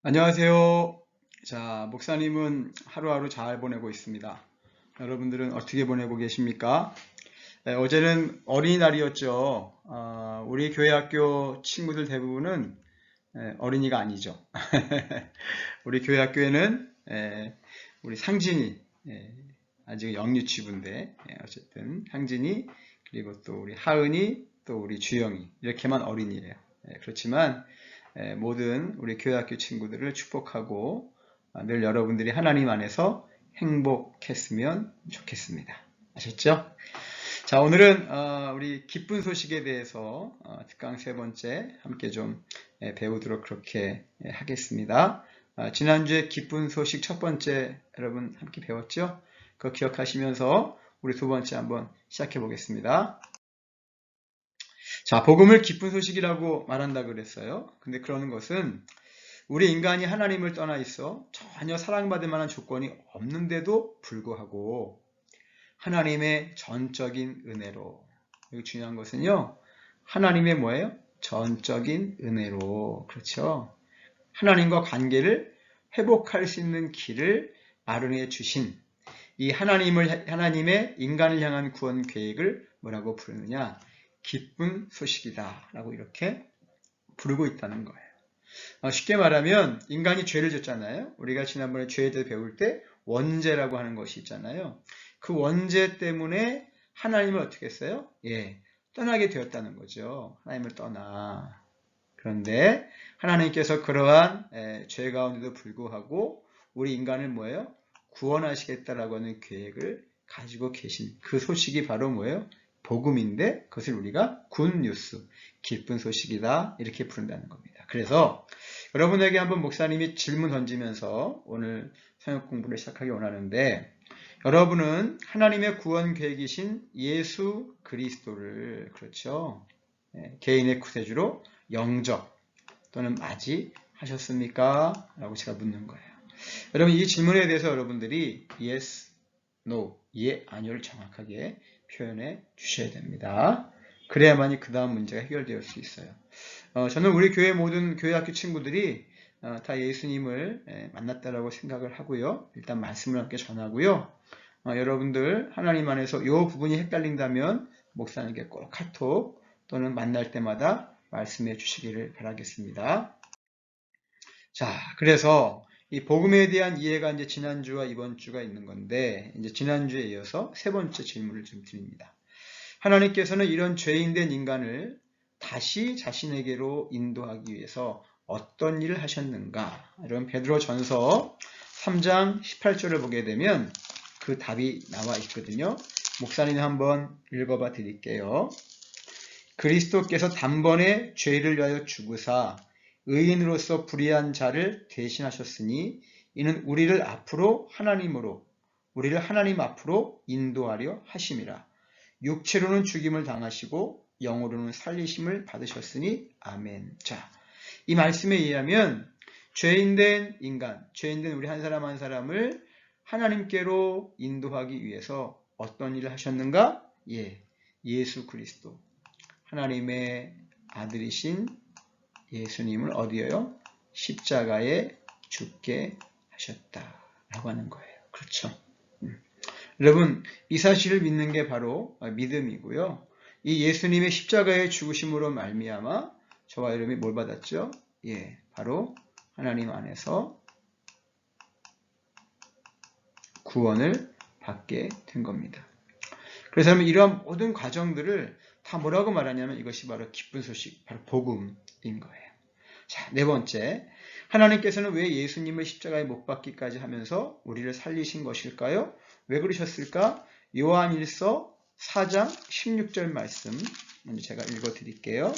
안녕하세요. 자, 목사님은 하루하루 잘 보내고 있습니다. 여러분들은 어떻게 보내고 계십니까? 어제는 어린이날이었죠. 우리 교회 학교 친구들 대부분은 어린이가 아니죠. 우리 교회 학교에는 우리 상진이, 아직 영유치부인데, 어쨌든 상진이, 그리고 또 우리 하은이, 또 우리 주영이, 이렇게만 어린이에요. 그렇지만 모든 우리 교회학교 친구들을 축복하고 늘 여러분들이 하나님 안에서 행복했으면 좋겠습니다. 아셨죠? 자, 오늘은 우리 기쁜 소식에 대해서 특강 세 번째 함께 좀 배우도록 그렇게 하겠습니다. 지난주에 기쁜 소식 첫 번째 여러분 함께 배웠죠? 그거 기억하시면서 우리 두 번째 한번 시작해 보겠습니다. 자, 복음을 기쁜 소식이라고 말한다 그랬어요. 근데 그러는 것은 우리 인간이 하나님을 떠나 있어 전혀 사랑받을 만한 조건이 없는데도 불구하고 하나님의 전적인 은혜로, 여기 중요한 것은요, 하나님의 뭐예요? 전적인 은혜로, 그렇죠? 하나님과 관계를 회복할 수 있는 길을 마련해 주신 이 하나님의 인간을 향한 구원 계획을 뭐라고 부르느냐? 기쁜 소식이다 라고 이렇게 부르고 있다는 거예요. 쉽게 말하면 인간이 죄를 졌잖아요. 우리가 지난번에 죄에 대해 배울 때 원죄라고 하는 것이 있잖아요. 그 원죄 때문에 하나님을 어떻게 했어요? 떠나게 되었다는 거죠. 하나님을 떠나. 그런데 하나님께서 그러한 죄 가운데도 불구하고 우리 인간을 뭐예요? 구원하시겠다라고 하는 계획을 가지고 계신 그 소식이 바로 뭐예요? 복음인데 그것을 우리가 굿뉴스, 기쁜 소식이다 이렇게 부른다는 겁니다. 그래서 여러분에게 한번 목사님이 질문 던지면서 오늘 성역 공부를 시작하기 원하는데, 여러분은 하나님의 구원 계획이신 예수 그리스도를, 그렇죠? 개인의 구세주로 영접 또는 맞이하셨습니까? 라고 제가 묻는 거예요. 여러분, 이 질문에 대해서 여러분들이 yes, no, 예, 아니요를 정확하게 표현해 주셔야 됩니다. 그래야만이 그 다음 문제가 해결될 수 있어요. 저는 우리 교회 모든 교회 학교 친구들이 다 예수님을 만났다라고 생각을 하고요. 일단 말씀을 함께 전하고요. 여러분들 하나님 안에서 이 부분이 헷갈린다면 목사님께 꼭 카톡 또는 만날 때마다 말씀해 주시기를 바라겠습니다. 자, 그래서 이 복음에 대한 이해가 이제 지난주와 이번 주가 있는 건데, 이제 지난주에 이어서 세 번째 질문을 좀 드립니다. 하나님께서는 이런 죄인된 인간을 다시 자신에게로 인도하기 위해서 어떤 일을 하셨는가? 이런 베드로전서 3장 18절을 보게 되면 그 답이 나와 있거든요. 목사님 한번 읽어봐 드릴게요. 그리스도께서 단번에 죄를 위하여 죽으사 의인으로서 불의한 자를 대신하셨으니 이는 우리를 하나님 앞으로 인도하려 하심이라. 육체로는 죽임을 당하시고 영으로는 살리심을 받으셨으니 아멘. 자, 이 말씀에 의하면 죄인된 인간, 죄인된 우리 한 사람 한 사람을 하나님께로 인도하기 위해서 어떤 일을 하셨는가? 예수 그리스도, 하나님의 아들이신 예수님을 어디에요? 십자가에 죽게 하셨다라고 하는 거예요. 그렇죠? 여러분, 이 사실을 믿는 게 바로 믿음이고요. 이 예수님의 십자가의 죽으심으로 말미암아 저와 여러분이 뭘 받았죠? 바로 하나님 안에서 구원을 받게 된 겁니다. 그래서 여러분, 이러한 모든 과정들을 다 뭐라고 말하냐면 이것이 바로 기쁜 소식, 바로 복음인 거예요. 자, 네 번째, 하나님께서는 왜 예수님을 십자가에 못 박기까지 하면서 우리를 살리신 것일까요? 왜 그러셨을까? 요한일서 4장 16절 말씀 먼저 제가 읽어드릴게요.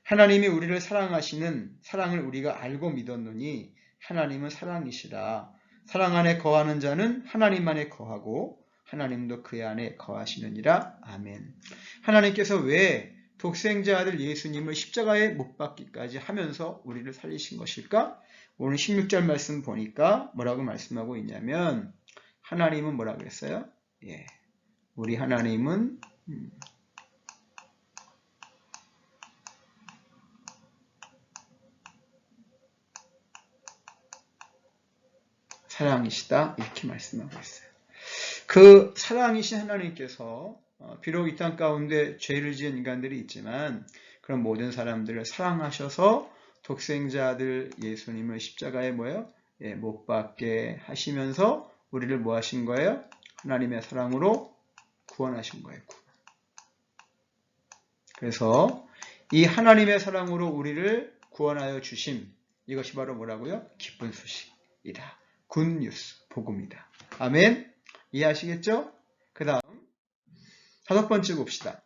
하나님이 우리를 사랑하시는 사랑을 우리가 알고 믿었노니 하나님은 사랑이시라. 사랑 안에 거하는 자는 하나님 안에 거하고 하나님도 그 안에 거하시느니라. 아멘. 하나님께서 왜 독생자 아들 예수님을 십자가에 못 박기까지 하면서 우리를 살리신 것일까? 오늘 16절 말씀 보니까 뭐라고 말씀하고 있냐면, 하나님은 뭐라 그랬어요? 우리 하나님은 사랑이시다. 이렇게 말씀하고 있어요. 그 사랑이신 하나님께서 비록 이 땅 가운데 죄를 지은 인간들이 있지만 그런 모든 사람들을 사랑하셔서 독생자 아들 예수님을 십자가에 못 박게 하시면서 우리를 뭐 하신 거예요? 하나님의 사랑으로 구원하신 거예요. 그래서 이 하나님의 사랑으로 우리를 구원하여 주심, 이것이 바로 뭐라고요? 기쁜 소식이다. 굿뉴스, 복음이다. 아멘. 이해하시겠죠? 그 다음 5번째 봅시다.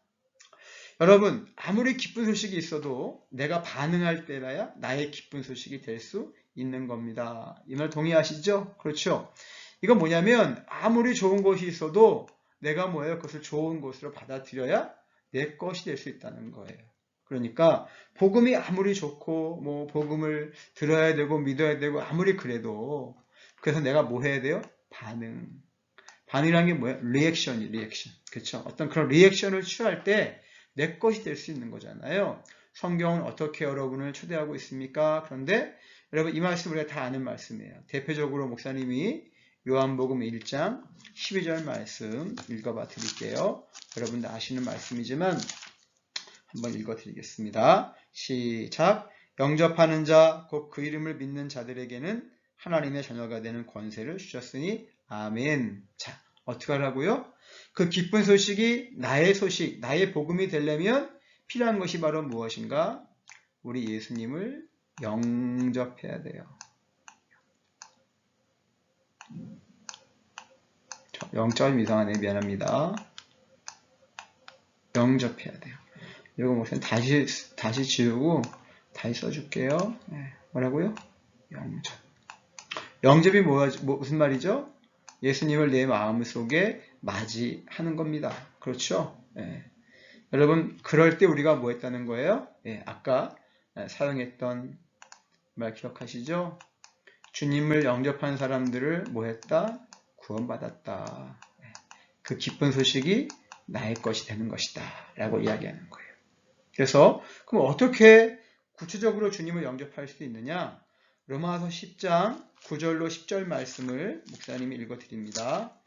여러분, 아무리 기쁜 소식이 있어도 내가 반응할 때라야 나의 기쁜 소식이 될 수 있는 겁니다. 이 말 동의하시죠? 그렇죠? 이건 뭐냐면 아무리 좋은 것이 있어도 내가 그것을 좋은 것으로 받아들여야 내 것이 될 수 있다는 거예요. 그러니까 복음이 아무리 좋고 복음을 들어야 되고 믿어야 되고 아무리 그래도 그래서 내가 뭐 해야 돼요? 반응이란 게 뭐예요? 리액션. 그렇죠? 어떤 그런 리액션을 취할 때 내 것이 될 수 있는 거잖아요. 성경은 어떻게 여러분을 초대하고 있습니까? 그런데 여러분 이 말씀 우리가 다 아는 말씀이에요. 대표적으로 목사님이 요한복음 1장 12절 말씀 읽어봐 드릴게요. 여러분도 아시는 말씀이지만 한번 읽어 드리겠습니다. 시작. 영접하는 자, 곧 그 이름을 믿는 자들에게는 하나님의 자녀가 되는 권세를 주셨으니 아멘. 자, 어떻게 하라고요? 그 기쁜 소식이 나의 소식, 나의 복음이 되려면 필요한 것이 바로 무엇인가? 우리 예수님을 영접해야 돼요. 영점 이상하네. 미안합니다. 영접해야 돼요. 이거 목사님 다시 지우고 다시 써줄게요. 뭐라고요? 영접. 영접이 무슨 말이죠? 예수님을 내 마음속에 맞이하는 겁니다. 그렇죠? 여러분, 그럴 때 우리가 뭐 했다는 거예요? 아까 사용했던 말 기억하시죠? 주님을 영접한 사람들을 뭐 했다? 구원받았다. 그 기쁜 소식이 나의 것이 되는 것이다. 라고 이야기하는 거예요. 그래서 그럼 어떻게 구체적으로 주님을 영접할 수 있느냐? 로마서 10장 9절로 10절 말씀을 목사님이 읽어드립니다.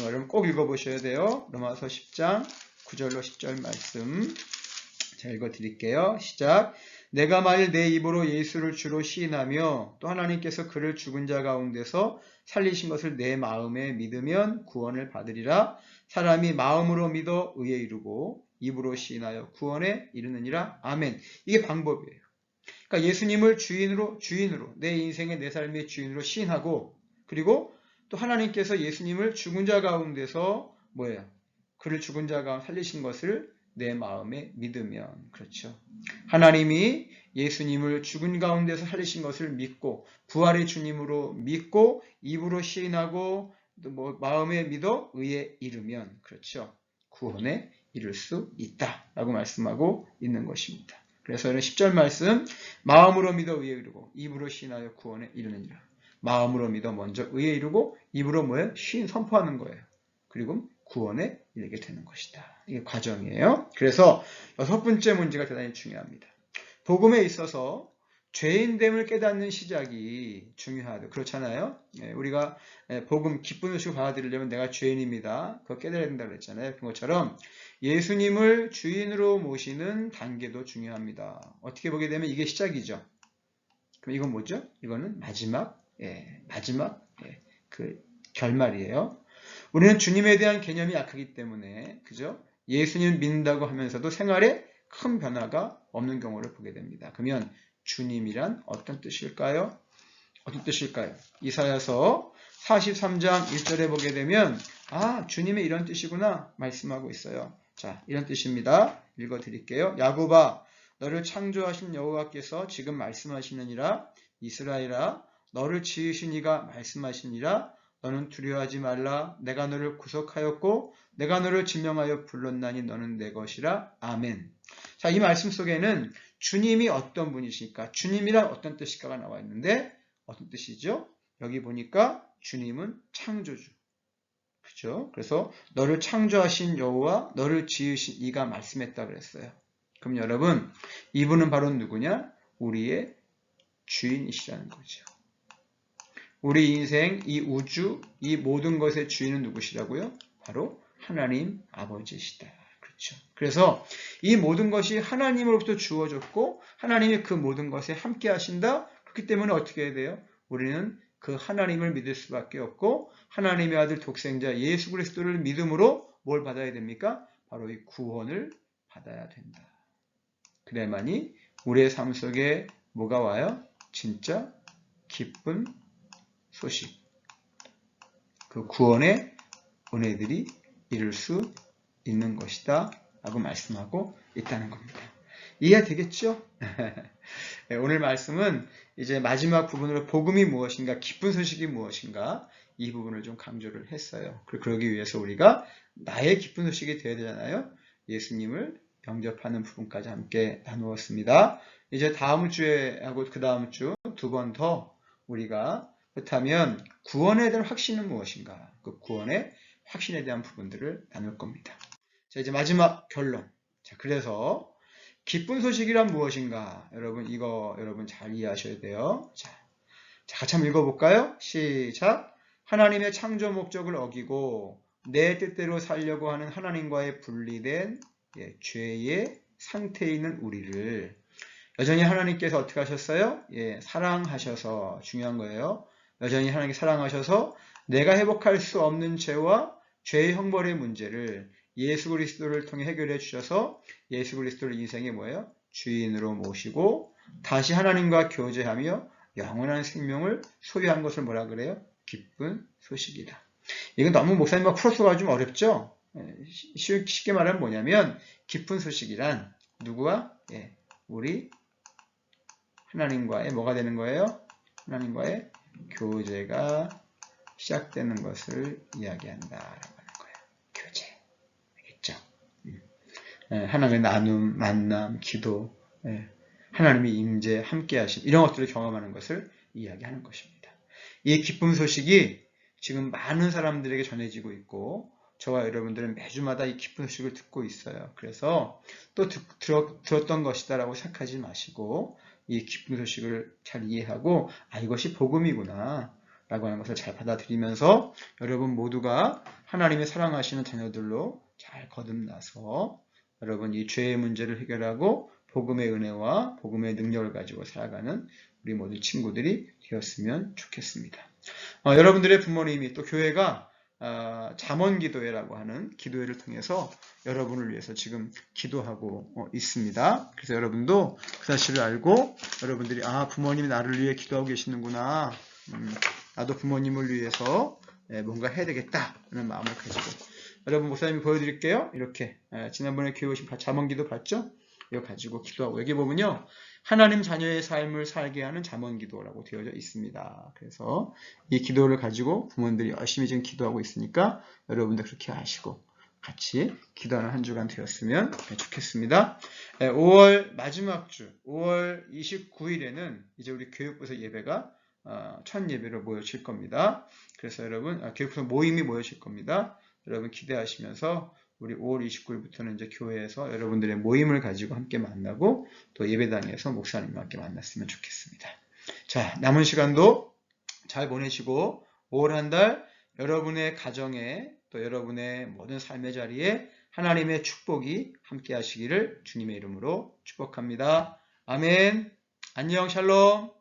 여러분 꼭 읽어보셔야 돼요. 로마서 10장 9절로 10절 말씀 제가 읽어드릴게요. 시작. 내가 만일 내 입으로 예수를 주로 시인하며 또 하나님께서 그를 죽은 자 가운데서 살리신 것을 내 마음에 믿으면 구원을 받으리라. 사람이 마음으로 믿어 의에 이르고 입으로 시인하여 구원에 이르느니라. 아멘. 이게 방법이에요. 그러니까 예수님을 주인으로 내 인생의 내 삶의 주인으로 시인하고 그리고 또 하나님께서 예수님을 죽은 자 가운데서 그를 죽은 자 가운데 살리신 것을 내 마음에 믿으면 그렇죠. 하나님이 예수님을 죽은 가운데서 살리신 것을 믿고 부활의 주님으로 믿고 입으로 시인하고 또 마음에 믿어 의에 이르면 그렇죠. 구원에 이를 수 있다라고 말씀하고 있는 것입니다. 그래서 이런 10절 말씀 마음으로 믿어 의에 이르고 입으로 시인하여 구원에 이르느니라. 마음으로 믿어 먼저 의에 이르고 입으로 시인 선포하는 거예요. 그리고 구원에 이르게 되는 것이다. 이게 과정이에요. 그래서 6번째 문제가 대단히 중요합니다. 복음에 있어서 죄인됨을 깨닫는 시작이 중요하다. 그렇잖아요. 우리가 복음 기쁜 소식을 받아들이려면 내가 죄인입니다. 그거 깨달아야 된다고 그랬잖아요. 그런 것처럼 예수님을 주인으로 모시는 단계도 중요합니다. 어떻게 보게 되면 이게 시작이죠. 그럼 이건 뭐죠? 이거는 마지막 그 결말이에요. 우리는 주님에 대한 개념이 약하기 때문에 그죠? 예수님 믿는다고 하면서도 생활에 큰 변화가 없는 경우를 보게 됩니다. 그러면 주님이란 어떤 뜻일까요? 이사야서 43장 1절에 보게 되면 주님의 이런 뜻이구나 말씀하고 있어요. 자, 이런 뜻입니다. 읽어드릴게요. 야곱아, 너를 창조하신 여호와께서 지금 말씀하시느니라. 이스라엘아, 너를 지으신 이가 말씀하시니라. 너는 두려워하지 말라. 내가 너를 구속하였고 내가 너를 지명하여 불렀나니 너는 내 것이라. 아멘. 자, 이 말씀 속에는 주님이 어떤 분이실까? 주님이란 어떤 뜻일까가 나와 있는데 어떤 뜻이죠? 여기 보니까 주님은 창조주. 그죠? 그래서 너를 창조하신 여호와 너를 지으신 이가 말씀했다 그랬어요. 그럼 여러분, 이분은 바로 누구냐? 우리의 주인이시라는 거죠. 우리 인생, 이 우주, 이 모든 것의 주인은 누구시라고요? 바로 하나님 아버지시다. 그렇죠. 그래서 이 모든 것이 하나님으로부터 주어졌고 하나님이 그 모든 것에 함께 하신다. 그렇기 때문에 어떻게 해야 돼요? 우리는 그 하나님을 믿을 수밖에 없고 하나님의 아들 독생자 예수 그리스도를 믿음으로 뭘 받아야 됩니까? 바로 이 구원을 받아야 된다. 그래야만이 우리의 삶 속에 뭐가 와요? 진짜 기쁜 소식. 그 구원의 은혜들이 이룰 수 있는 것이다 라고 말씀하고 있다는 겁니다. 이해되겠죠? 오늘 말씀은 이제 마지막 부분으로 복음이 무엇인가, 기쁜 소식이 무엇인가 이 부분을 좀 강조를 했어요. 그러기 위해서 우리가 나의 기쁜 소식이 되어야 되잖아요. 예수님을 영접하는 부분까지 함께 나누었습니다. 이제 다음 주에 하고 그 다음 주 두 번 더 우리가 그렇다면 구원에 대한 확신은 무엇인가, 그 구원의 확신에 대한 부분들을 나눌 겁니다. 자, 이제 마지막 결론. 자, 그래서 기쁜 소식이란 무엇인가? 이거 여러분 잘 이해하셔야 돼요. 자, 같이 한번 읽어볼까요? 시작. 하나님의 창조 목적을 어기고 내 뜻대로 살려고 하는 하나님과의 분리된 죄의 상태에 있는 우리를 여전히 하나님께서 어떻게 하셨어요? 사랑하셔서, 중요한 거예요. 여전히 하나님께 사랑하셔서 내가 회복할 수 없는 죄와 죄의 형벌의 문제를 예수 그리스도를 통해 해결해 주셔서 예수 그리스도를 인생의 뭐예요? 주인으로 모시고 다시 하나님과 교제하며 영원한 생명을 소유한 것을 뭐라 그래요? 기쁜 소식이다. 이건 너무 목사님과 풀어서가 좀 어렵죠? 쉽게 말하면 뭐냐면 기쁜 소식이란 누구와? 우리 하나님과의 뭐가 되는 거예요? 하나님과의 교제가 시작되는 것을 이야기한다라고 하는 거예요. 교제. 알겠죠? 하나님의 나눔, 만남, 기도, 하나님의 임재, 함께하심 이런 것들을 경험하는 것을 이야기하는 것입니다. 이 기쁨 소식이 지금 많은 사람들에게 전해지고 있고 저와 여러분들은 매주마다 이 기쁜 소식을 듣고 있어요. 그래서 또 들었던 것이다라고 생각하지 마시고 이 기쁜 소식을 잘 이해하고 이것이 복음이구나 라고 하는 것을 잘 받아들이면서 여러분 모두가 하나님의 사랑하시는 자녀들로 잘 거듭나서 여러분 이 죄의 문제를 해결하고 복음의 은혜와 복음의 능력을 가지고 살아가는 우리 모든 친구들이 되었으면 좋겠습니다. 여러분들의 부모님이 또 교회가 잠언기도회라고 하는 기도회를 통해서 여러분을 위해서 지금 기도하고 있습니다. 그래서 여러분도 그 사실을 알고 여러분들이 부모님이 나를 위해 기도하고 계시는구나. 나도 부모님을 위해서 뭔가 해야 되겠다 하는 마음을 가지고 여러분 목사님이 보여드릴게요. 이렇게 지난번에 교회 오신 잠언기도 봤죠? 이거 가지고 기도하고 여기 보면요. 하나님 자녀의 삶을 살게 하는 잠언기도라고 되어져 있습니다. 그래서 이 기도를 가지고 부모님들이 열심히 지금 기도하고 있으니까 여러분들 그렇게 하시고 같이 기도하는 한 주간 되었으면 좋겠습니다. 5월 마지막 주 5월 29일에는 이제 우리 교육부서 예배가 첫 예배로 모여질 겁니다. 그래서 여러분 교육부서 모임이 모여질 겁니다. 여러분 기대하시면서 우리 5월 29일부터는 이제 교회에서 여러분들의 모임을 가지고 함께 만나고 또 예배당에서 목사님과 함께 만났으면 좋겠습니다. 자, 남은 시간도 잘 보내시고 5월 한 달 여러분의 가정에 또 여러분의 모든 삶의 자리에 하나님의 축복이 함께 하시기를 주님의 이름으로 축복합니다. 아멘. 안녕, 샬롬.